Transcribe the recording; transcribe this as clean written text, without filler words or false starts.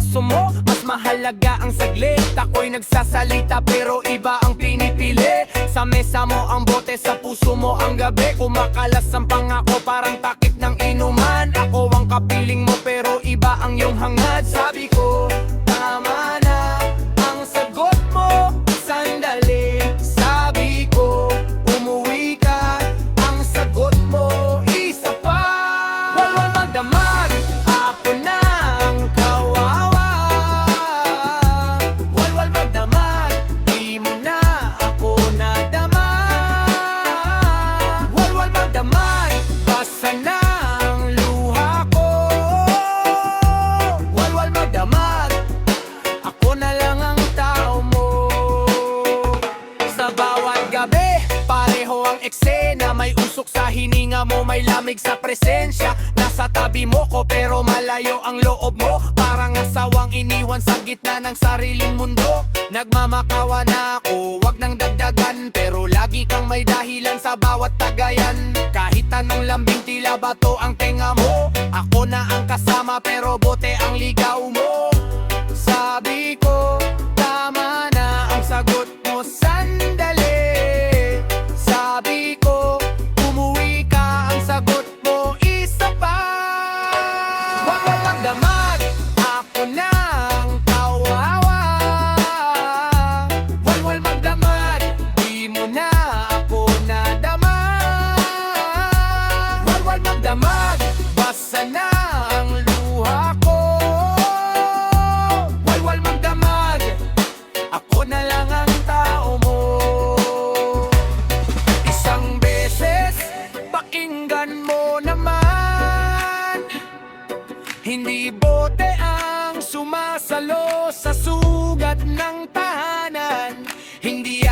puso mo. Mas mahalaga ang saglit. Ako'y nagsasalita pero iba ang pinipili. Sa mesa mo ang bote, sa puso mo ang gabi. Kumakalas ang pangako parang takip ng inuman. Ako ang kapiling mo pero iba ang iyong hangad. Sabi ko, tama na ang sagot mo. Sandali, sabi ko, umuwi ka. Ang sagot mo, isa pa. Walwal magdamag, ako na ang kawawa. Walwal magdamag, di mo na ako nadama. Walwal magdamag, basa na ang luha ko. Walwal magdamag, ako na lang ang tao mo. Sa bawat gabi, pareho ang eksena. May usok sa hininga mo, may lamig sa presensya. Nasa tabi mo ko pero malayo ang loob mo. Parang asawang iniwan sa gitna ng sariling mundo. Nagmamakawa na ako, wag nang dagdagan. Pero lagi kang may dahilan sa bawat tagayan. Kahit anong lambing tila bato ang tenga mo. Ako na ang kasama pero bote ang ligaw mo. Sabi ko, tama na ang sagot mo, sandali. Sabi ko, umuwi ka, ang sagot mo, isa pa. Walwal magdamag, ako na ang kawawa. Walwal magdamag, di mo na ako nadama. Walwal magdamag, basa na ang luha ko. Walwal magdamag, ako na lang ang tao mo. Isang beses, pakinggan mo naman. Hindi bote ang sumasalo sa sugat ng tahanan. Hindi